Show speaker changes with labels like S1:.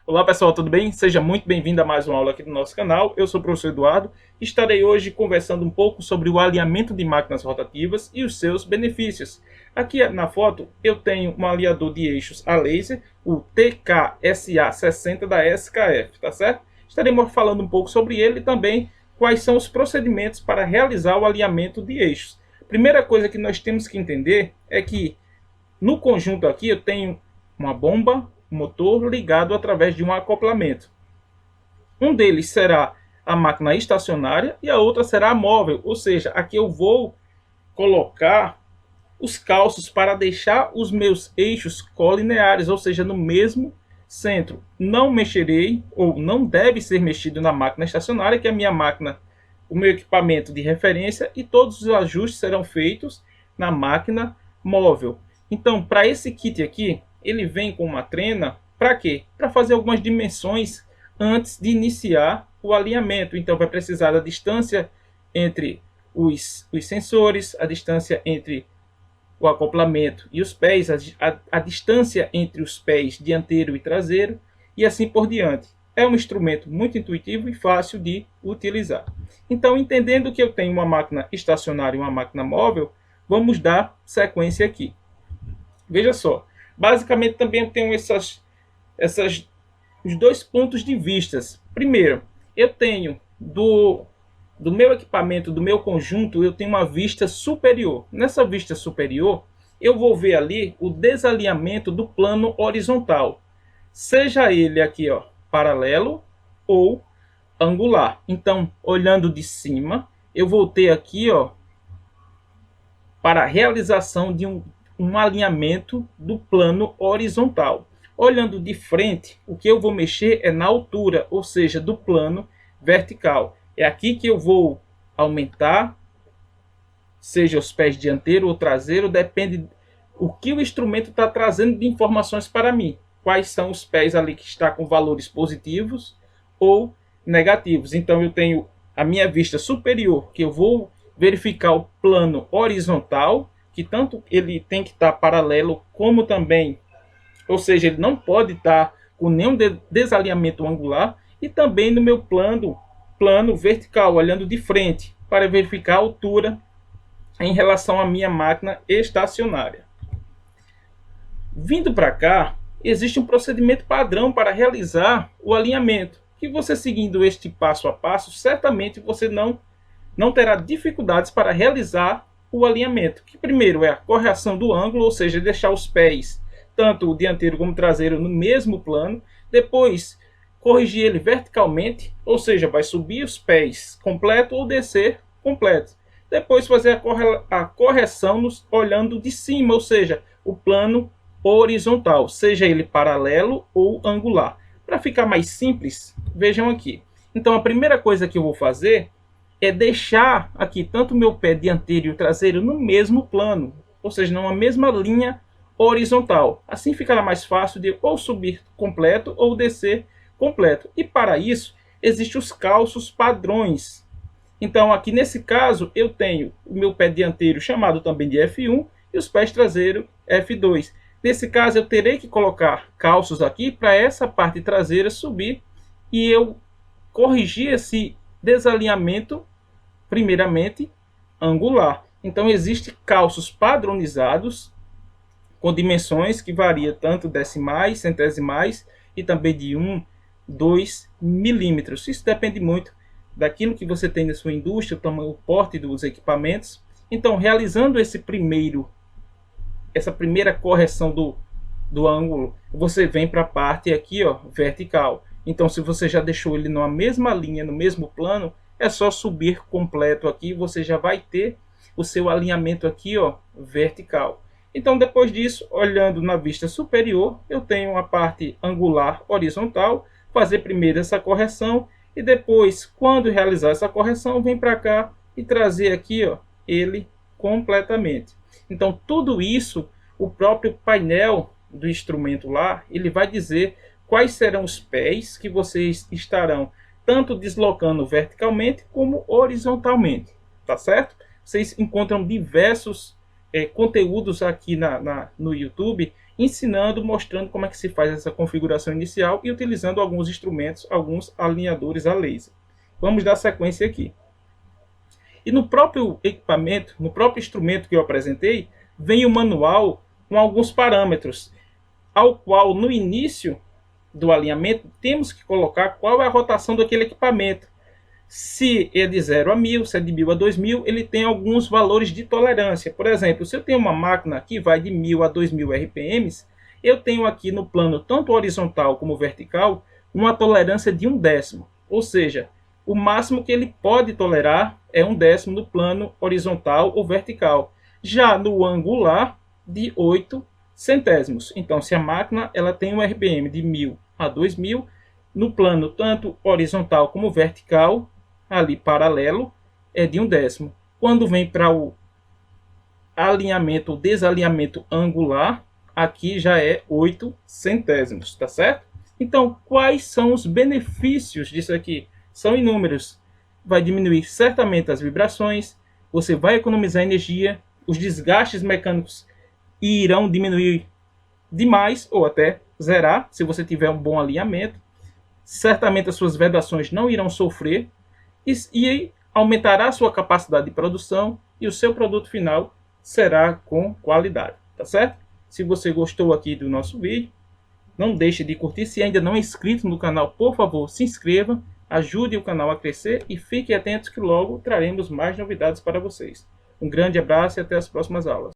S1: Olá pessoal, tudo bem? Seja muito bem-vindo a mais uma aula aqui do nosso canal. Eu sou o professor Eduardo e estarei hoje conversando um pouco sobre o alinhamento de máquinas rotativas e os seus benefícios. Aqui na foto eu tenho um alinhador de eixos a laser, o TKSA60 da SKF, tá certo? Estaremos falando um pouco sobre ele e também quais são os procedimentos para realizar o alinhamento de eixos. Primeira coisa que nós temos que entender é que no conjunto aqui eu tenho uma bomba, motor ligado através de um acoplamento. Um deles será a máquina estacionária e a outra será a móvel, ou seja, aqui eu vou colocar os calços para deixar os meus eixos colineares, ou seja, no mesmo centro. Não mexerei, ou não deve ser mexido na máquina estacionária, que é a minha máquina, o meu equipamento de referência, e todos os ajustes serão feitos na máquina móvel. Então, para esse kit aqui, ele vem com uma trena, para quê? Para fazer algumas dimensões antes de iniciar o alinhamento. Então, vai precisar da distância entre os sensores, a distância entre o acoplamento e os pés, a distância entre os pés dianteiro e traseiro, e assim por diante. É um instrumento muito intuitivo e fácil de utilizar. Então, entendendo que eu tenho uma máquina estacionária e uma máquina móvel, vamos dar sequência aqui. Veja só, basicamente também eu tenho os dois pontos de vistas. Primeiro, eu tenho do meu equipamento, do meu conjunto, eu tenho uma vista superior. Nessa vista superior, eu vou ver ali o desalinhamento do plano horizontal. Seja ele aqui, ó, paralelo ou angular. Então, olhando de cima, eu vou ter aqui, ó, para a realização de um alinhamento do plano horizontal. Olhando de frente, o que eu vou mexer é na altura, ou seja, do plano vertical. É aqui que eu vou aumentar, seja os pés dianteiro ou traseiro, depende o que o instrumento está trazendo de informações para mim. Quais são os pés ali que está com valores positivos ou negativos. Então eu tenho a minha vista superior, que eu vou verificar o plano horizontal, que tanto ele tem que estar paralelo, como também, ou seja, ele não pode estar com nenhum desalinhamento angular, e também no meu plano vertical, olhando de frente, para verificar a altura em relação à minha máquina estacionária. Vindo para cá, existe um procedimento padrão para realizar o alinhamento, que você seguindo este passo a passo, certamente você não terá dificuldades para realizar o alinhamento, que primeiro é a correção do ângulo, ou seja, deixar os pés, tanto o dianteiro como o traseiro, no mesmo plano. Depois, corrigir ele verticalmente, ou seja, vai subir os pés completo ou descer completo. Depois fazer a correção olhando de cima, ou seja, o plano horizontal, seja ele paralelo ou angular. Para ficar mais simples, vejam aqui. Então, a primeira coisa que eu vou fazer é deixar aqui tanto o meu pé dianteiro e o traseiro no mesmo plano, ou seja, numa mesma linha horizontal. Assim ficará mais fácil de ou subir completo ou descer completo. E para isso, existem os calços padrões. Então, aqui nesse caso, eu tenho o meu pé dianteiro chamado também de F1 e os pés traseiros F2. Nesse caso, eu terei que colocar calços aqui para essa parte traseira subir e eu corrigir esse desalinhamento primeiramente angular. Então existem calços padronizados com dimensões que variam tanto decimais, centesimais e também de 1, 2 milímetros. Isso depende muito daquilo que você tem na sua indústria, o tamanho, o porte dos equipamentos. Então, realizando essa primeira correção do ângulo, você vem para a parte aqui, ó, vertical. Então, se você já deixou ele numa mesma linha, no mesmo plano, é só subir completo aqui, você já vai ter o seu alinhamento aqui, ó, vertical. Então, depois disso, olhando na vista superior, eu tenho a parte angular horizontal, fazer primeiro essa correção e depois, quando realizar essa correção, vem para cá e trazer aqui, ó, ele completamente. Então, tudo isso, o próprio painel do instrumento lá, ele vai dizer quais serão os pés que vocês estarão tanto deslocando verticalmente como horizontalmente, tá certo? Vocês encontram diversos conteúdos aqui no YouTube ensinando, mostrando como é que se faz essa configuração inicial e utilizando alguns instrumentos, alguns alinhadores a laser. Vamos dar sequência aqui. E no próprio equipamento, no próprio instrumento que eu apresentei, vem o manual com alguns parâmetros, ao qual no início do alinhamento temos que colocar qual é a rotação daquele equipamento. Se é de 0 a 1000, se é de 1000 a 2000, ele tem alguns valores de tolerância. Por exemplo, se eu tenho uma máquina que vai de 1000 a 2000 RPMs, eu tenho aqui no plano, tanto horizontal como vertical, uma tolerância de 1/10. Ou seja, o máximo que ele pode tolerar é 1/10 no plano horizontal ou vertical. Já no angular, de 8 centésimos. Então, se a máquina ela tem um RPM de 1000 a 2000, no plano tanto horizontal como vertical, ali paralelo, é de 1/10. Quando vem para o alinhamento ou desalinhamento angular, aqui já é 8 centésimos, tá certo? Então, quais são os benefícios disso aqui? São inúmeros. Vai diminuir certamente as vibrações, você vai economizar energia, os desgastes mecânicos irão diminuir demais ou até zerar, se você tiver um bom alinhamento. Certamente as suas vedações não irão sofrer e aumentará a sua capacidade de produção e o seu produto final será com qualidade, tá certo? Se você gostou aqui do nosso vídeo, não deixe de curtir. Se ainda não é inscrito no canal, por favor, se inscreva, ajude o canal a crescer e fiquem atentos que logo traremos mais novidades para vocês. Um grande abraço e até as próximas aulas.